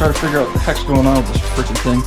try to figure out what the heck's going on with this freaking thing.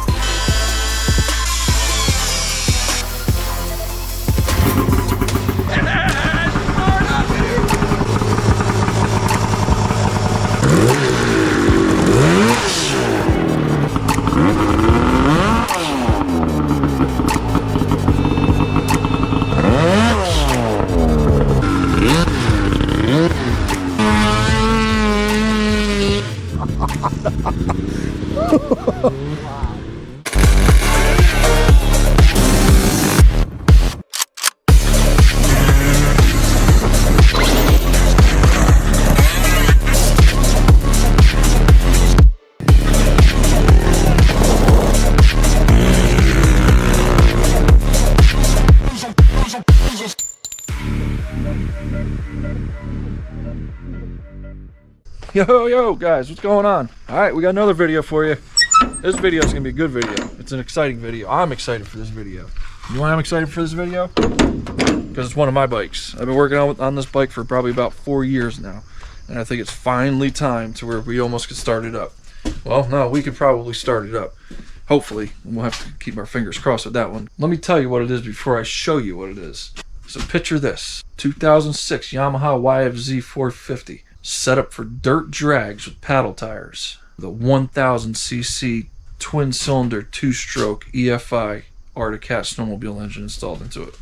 Yo guys, what's going on? Alright, we got another video for you. This video is gonna be a good video. It's an exciting video. I'm excited for this video. You know why I'm excited for this video? Because it's one of my bikes. I've been working on this bike for probably about 4 years now, and I think it's finally time to where we almost could start it up. Well, no, we could probably start it up. Hopefully. We'll have to keep our fingers crossed with that one. Let me tell you what it is before I show you what it is. So picture this. 2006 Yamaha YFZ 450. Set up for dirt drags with paddle tires. The 1000cc twin-cylinder 2-stroke EFI Arctic Cat snowmobile engine installed into it.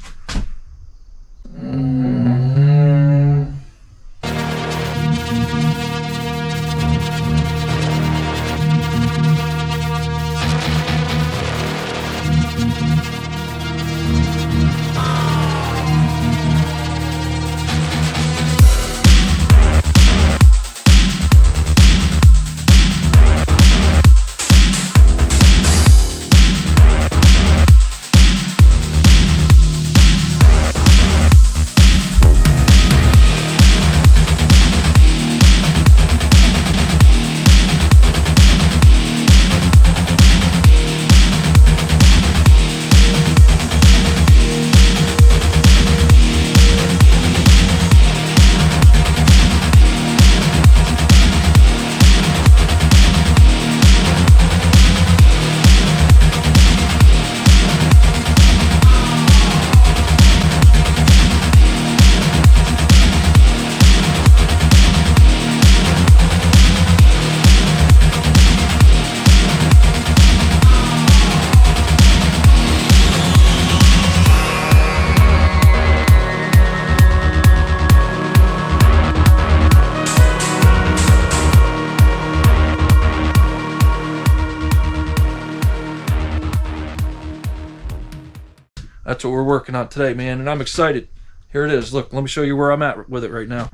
That's what we're working on today, man, and I'm excited. Here it is. Look, let me show you where I'm at with it right now.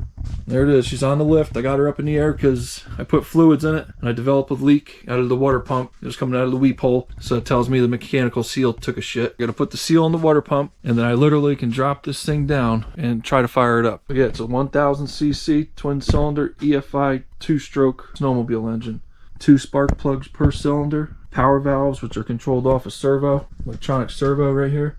There it is. She's on the lift. I got her up in the air because I put fluids in it, and I developed a leak out of the water pump. It was coming out of the weep hole, so it tells me the mechanical seal took a shit. I gotta put the seal in the water pump, and then I literally can drop this thing down and try to fire it up. Yeah, it's a 1000cc twin-cylinder EFI 2-stroke snowmobile engine. 2 spark plugs per cylinder. Power valves, which are controlled off a servo. Electronic servo right here.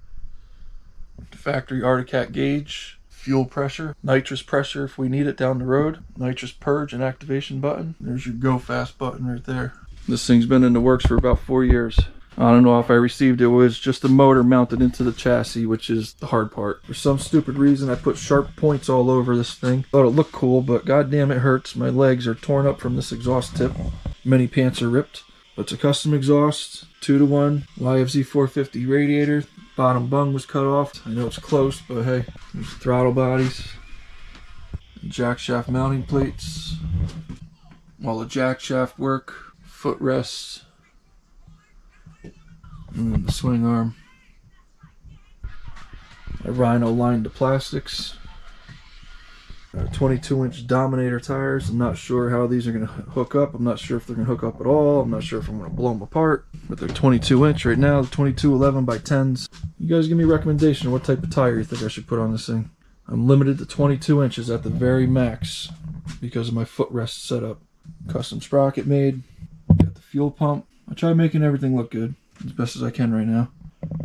Factory Arctic Cat gauge, fuel pressure, nitrous pressure if we need it down the road, nitrous purge and activation button. There's your go fast button right there. This thing's been in the works for about 4 years. I don't know if I received it. It was just the motor mounted into the chassis, which is the hard part. For some stupid reason, I put sharp points all over this thing. Thought it looked cool, but goddamn it hurts. My legs are torn up from this exhaust tip. Many pants are ripped. But it's a custom exhaust, 2-to-1 YFZ 450 radiator. Bottom bung was cut off. I know it's close, but hey, there's throttle bodies, jack shaft mounting plates, all the jack shaft work, footrests, and then the swing arm. I rhino lined the plastics. 22-inch Dominator tires. I'm not sure how these are going to hook up. I'm not sure if they're going to hook up at all. I'm not sure if I'm going to blow them apart. But they're 22-inch right now. The 2211 by 10s. You guys give me a recommendation of what type of tire you think I should put on this thing. I'm limited to 22 inches at the very max because of my footrest setup. Custom sprocket made. Got the fuel pump. I try making everything look good as best as I can right now.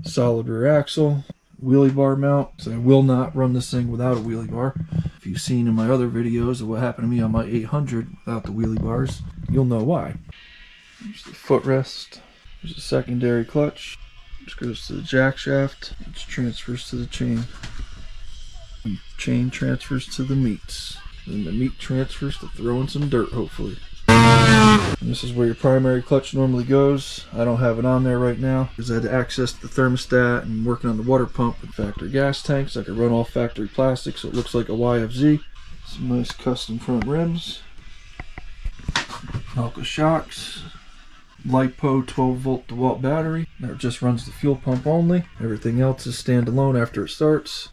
Solid rear axle. Wheelie bar mount, so I will not run this thing without a wheelie bar. If you've seen in my other videos of what happened to me on my 800 without the wheelie bars, you'll know why. There's the footrest. There's a secondary clutch. Just goes to the jack shaft. It transfers to the chain. And chain transfers to the meats. Then the meat transfers to throwing some dirt, hopefully. And this is where your primary clutch normally goes. I don't have it on there right now because I had to access the thermostat and working on the water pump and factory gas tanks. I could run off factory plastic so it looks like a YFZ. Some nice custom front rims. Alka shocks. LiPo 12-volt DeWalt battery. That just runs the fuel pump only. Everything else is standalone after it starts.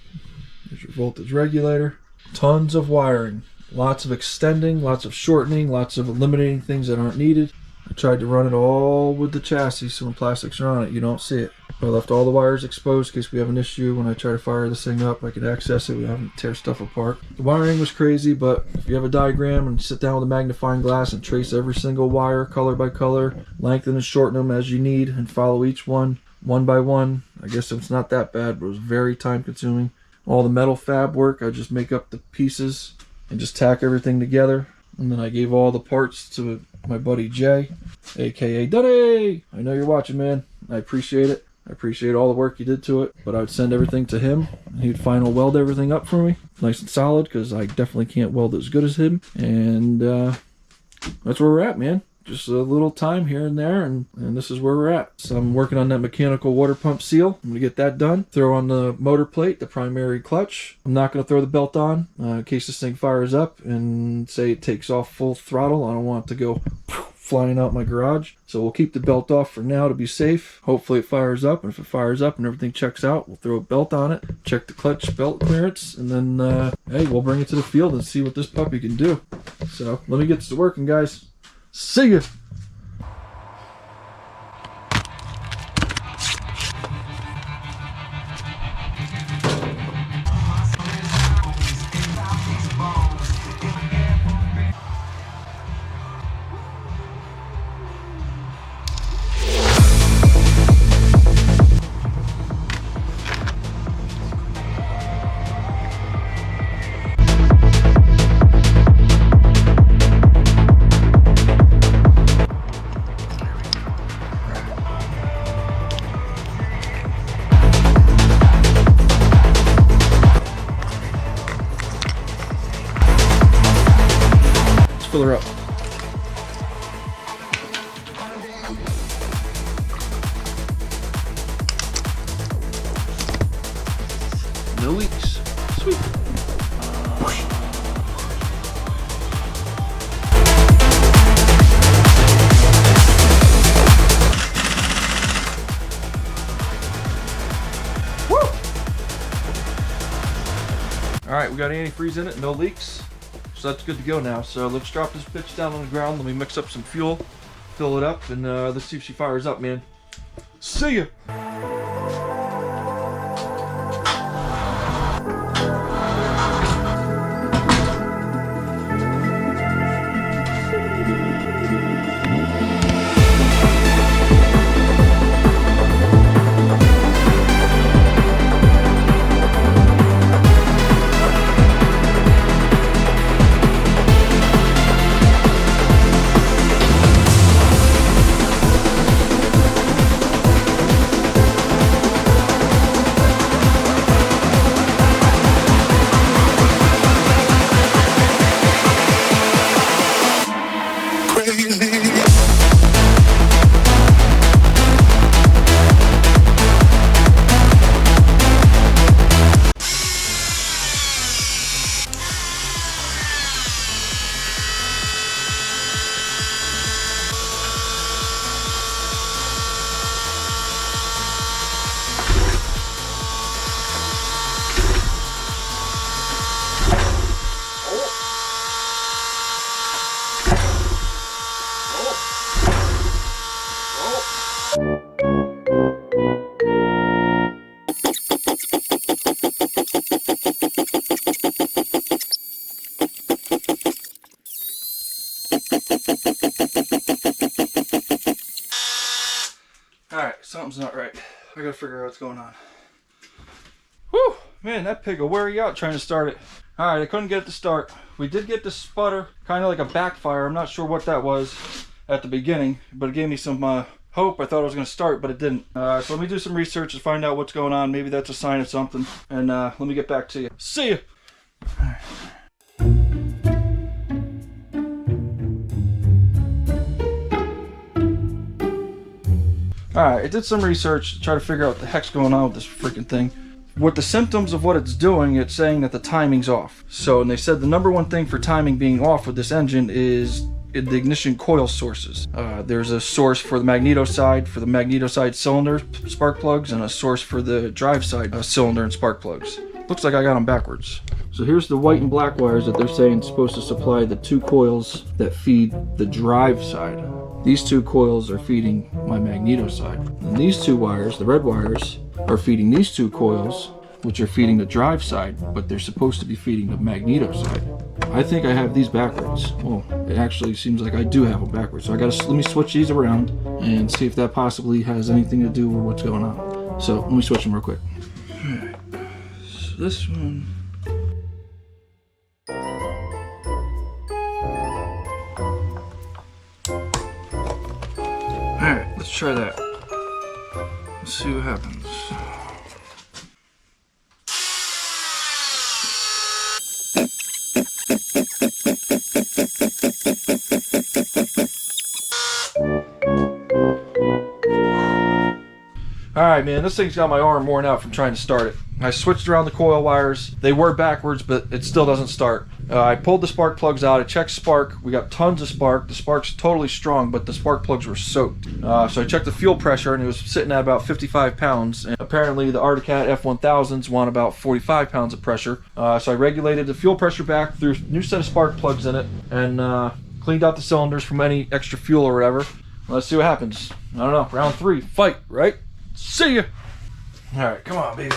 There's your voltage regulator. Tons of wiring. Lots of extending, lots of shortening, lots of eliminating things that aren't needed. I tried to run it all with the chassis so when plastics are on it, you don't see it. I left all the wires exposed in case we have an issue. When I try to fire this thing up, I could access it without having to tear stuff apart. The wiring was crazy, but if you have a diagram and sit down with a magnifying glass and trace every single wire color by color, lengthen and shorten them as you need, and follow each one by one, I guess it's not that bad, but it was very time consuming. All the metal fab work, I just make up the pieces and just tack everything together. And then I gave all the parts to my buddy Jay, aka Dunny. I know you're watching, man. I appreciate it. I appreciate all the work you did to it, but I would send everything to him and he'd final weld everything up for me nice and solid, because I definitely can't weld as good as him. And that's where we're at, man. Just a little time here and there, and this is where we're at. So I'm working on that mechanical water pump seal. I'm gonna get that done. Throw on the motor plate, the primary clutch. I'm not gonna throw the belt on in case this thing fires up and say it takes off full throttle. I don't want it to go flying out my garage. So we'll keep the belt off for now to be safe. Hopefully it fires up, and if it fires up and everything checks out, we'll throw a belt on it, check the clutch belt clearance, and then hey, we'll bring it to the field and see what this puppy can do. So let me get to working, guys. See ya! Fill her up. No leaks. Sweet. Woo! All right, we got antifreeze in it, no leaks. So that's good to go now. So let's drop this bitch down on the ground. Let me mix up some fuel, fill it up, and let's see if she fires up, man. See ya! Alright, something's not right. I gotta figure out what's going on. Whew! Man, that pig will wear you out trying to start it. Alright, I couldn't get it to start. We did get the sputter, kind of like a backfire. I'm not sure what that was. at the beginning, but it gave me some hope. I thought it was going to start, but it didn't. So let me do some research to find out what's going on. Maybe that's a sign of something. And let me get back to you. See ya! Alright, I did some research to try to figure out what the heck's going on with this freaking thing. With the symptoms of what it's doing, it's saying that the timing's off. So, and they said the number one thing for timing being off with this engine is the ignition coil sources. There's a source for the magneto side, cylinder spark plugs, and a source for the drive side cylinder and spark plugs. Looks like I got them backwards. So here's the white and black wires that they're saying is supposed to supply the two coils that feed the drive side. These two coils are feeding my magneto side. And these two wires, the red wires, are feeding these two coils, which are feeding the drive side, but they're supposed to be feeding the magneto side. I think I have these backwards. Well, it actually seems like I do have them backwards. So let me switch these around and see if that possibly has anything to do with what's going on. So let me switch them real quick. Alright, so this one. Alright, let's try that. Let's see what happens. Alright man, this thing's got my arm worn out from trying to start it. I switched around the coil wires. They were backwards, but it still doesn't start. I pulled the spark plugs out. I checked spark. We got tons of spark. The spark's totally strong, but the spark plugs were soaked. So I checked the fuel pressure, and it was sitting at about 55 pounds. And apparently the Arctic Cat F1000s want about 45 pounds of pressure. So I regulated the fuel pressure back, threw a new set of spark plugs in it, and cleaned out the cylinders from any extra fuel or whatever. Let's see what happens. I don't know. Round 3, fight, right? See ya! Alright, come on, baby.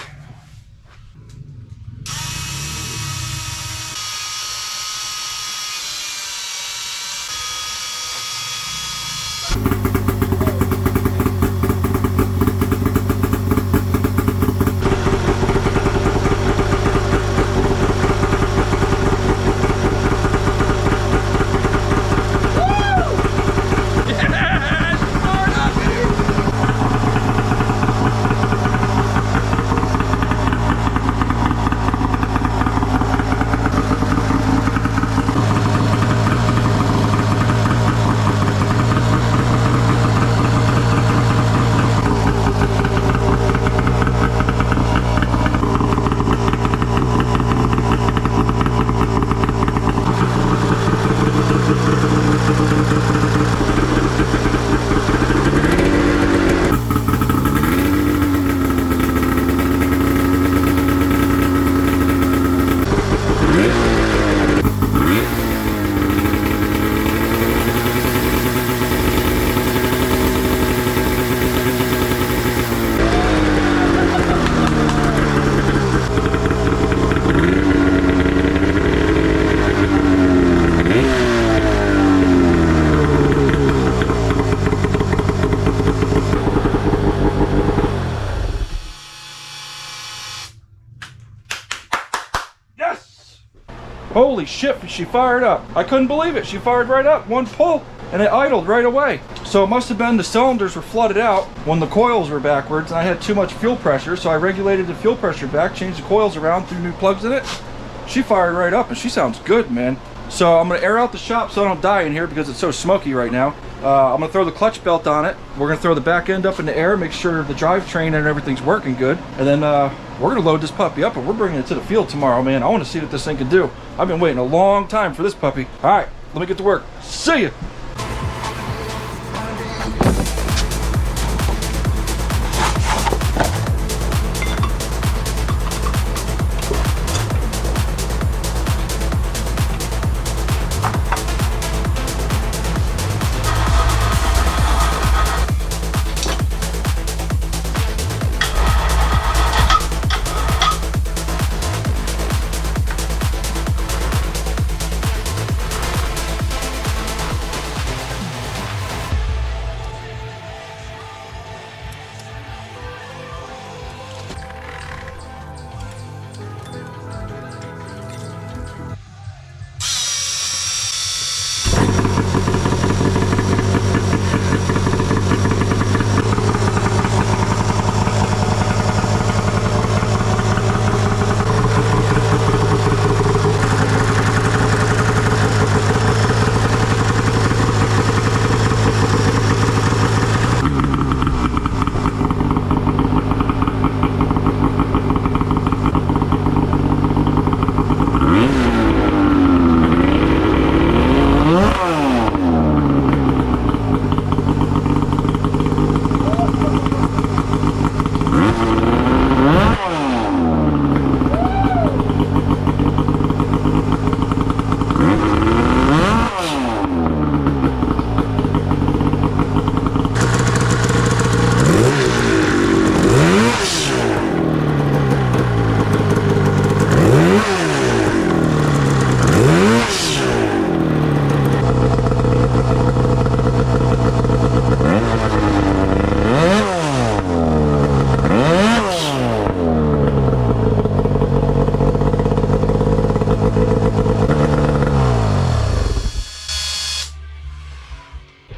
Holy shit, she fired up. I couldn't believe it. She fired right up, one pull, and it idled right away. So it must have been the cylinders were flooded out when the coils were backwards, and I had too much fuel pressure, so I regulated the fuel pressure back, changed the coils around, threw new plugs in it. She fired right up, and she sounds good, man. So I'm gonna air out the shop so I don't die in here because it's so smoky right now. I'm gonna throw the clutch belt on it. We're gonna throw the back end up in the air, make sure the drivetrain and everything's working good. And then we're gonna load this puppy up and we're bringing it to the field tomorrow, man. I wanna see what this thing can do. I've been waiting a long time for this puppy. All right, let me get to work. See ya.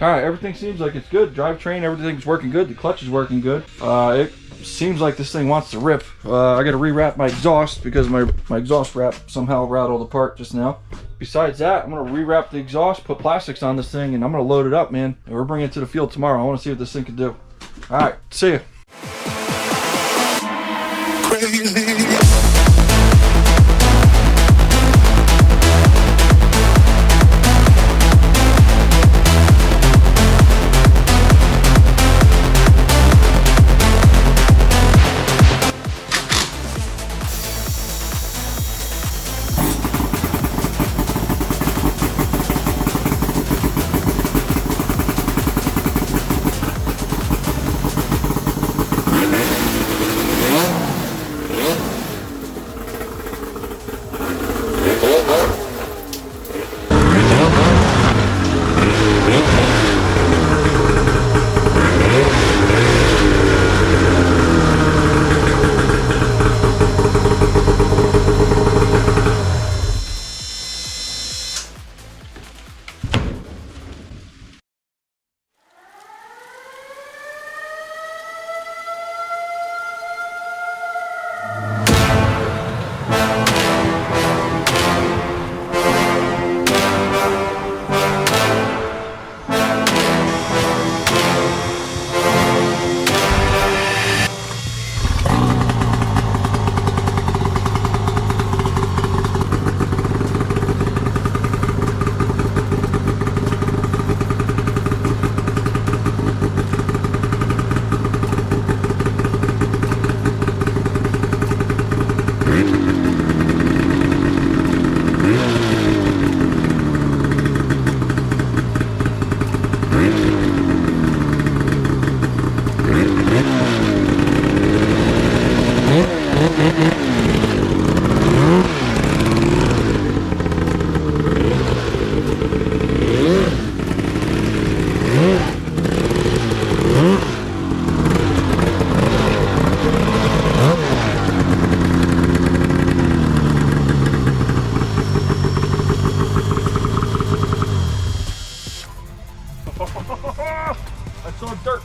All right, everything seems like it's good. Drivetrain, everything's working good. The clutch is working good. It seems like this thing wants to rip. I got to rewrap my exhaust because my exhaust wrap somehow rattled apart just now. Besides that, I'm gonna rewrap the exhaust, put plastics on this thing, and I'm gonna load it up, man. And we're bringing it to the field tomorrow. I want to see what this thing can do. All right, see ya. Crazy.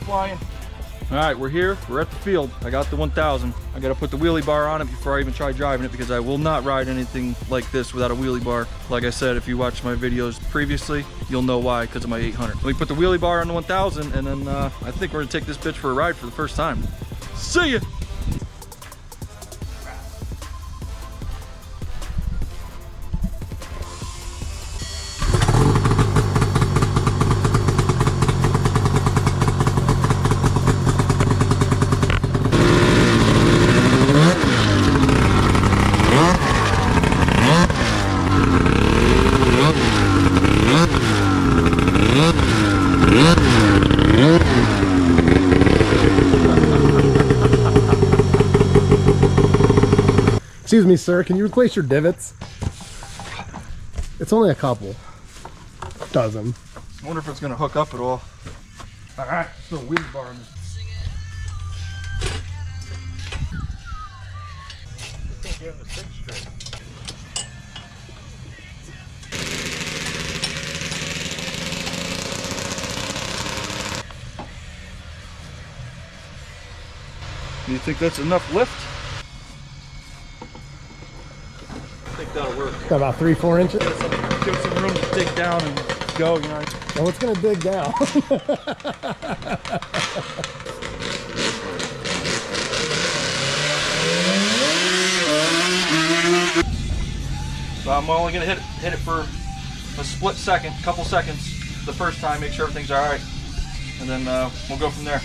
Flying. All right, we're here. We're at the field. I got the 1000. I got to put the wheelie bar on it before I even try driving it because I will not ride anything like this without a wheelie bar. Like I said, if you watched my videos previously, you'll know why, because of my 800. Let me put the wheelie bar on the 1000, and then I think we're gonna take this bitch for a ride for the first time. See ya! Excuse me, sir, can you replace your divots? It's only a couple. Dozen. I wonder if it's gonna hook up at all. Alright, so wheelie bar on this. I think you have the stick straight. Do you think that's enough lift? I think that'll work. Got about 3-4 inches. Give it some room to dig down and go, you know. Well, it's gonna dig down. So I'm only gonna hit it for a split second, couple seconds the first time, make sure everything's all right, and then we'll go from there.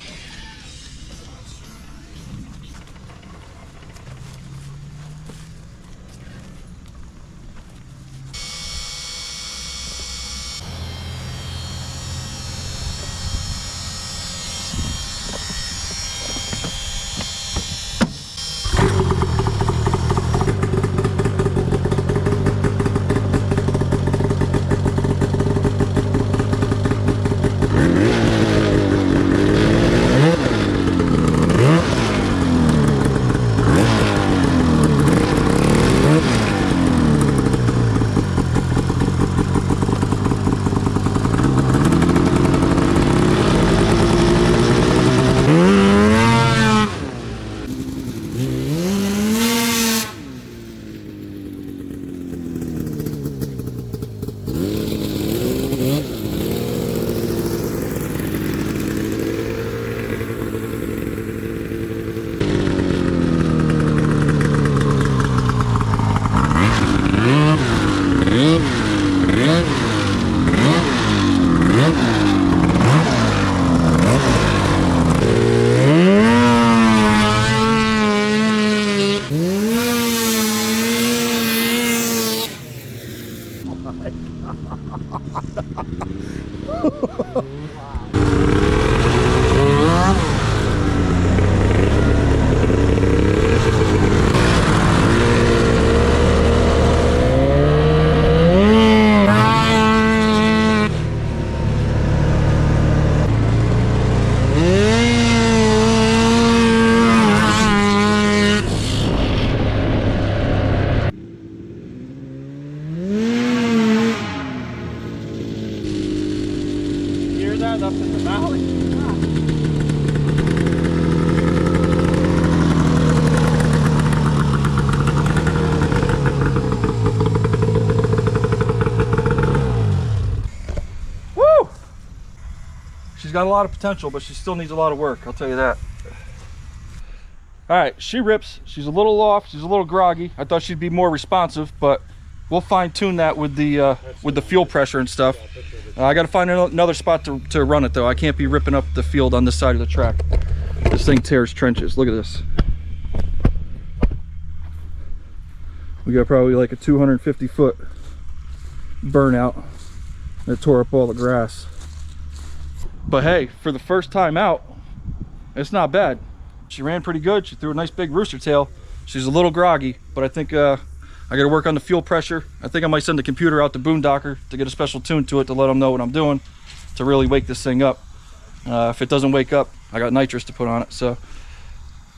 Up in the valley. Woo! She's got a lot of potential, but she still needs a lot of work, I'll tell you that. All right, she rips. She's a little off, she's a little groggy. I thought she'd be more responsive, but we'll fine tune that with the fuel pressure and stuff. I got to find another spot to run it though. I can't be ripping up the field on this side of the track. This thing tears trenches. Look at this. We got probably like a 250-foot burnout that tore up all the grass. But hey, for the first time out, it's not bad. She ran pretty good. She threw a nice big rooster tail. She's a little groggy, but I think I got to work on the fuel pressure. I think I might send the computer out to Boondocker to get a special tune to it to let them know what I'm doing to really wake this thing up. If it doesn't wake up, I got nitrous to put on it. So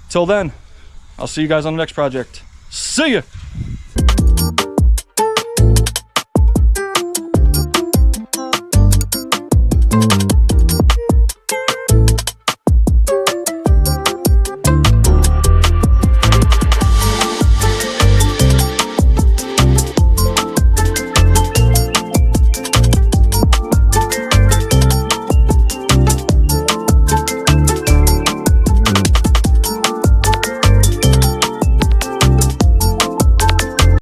till then, I'll see you guys on the next project. See ya!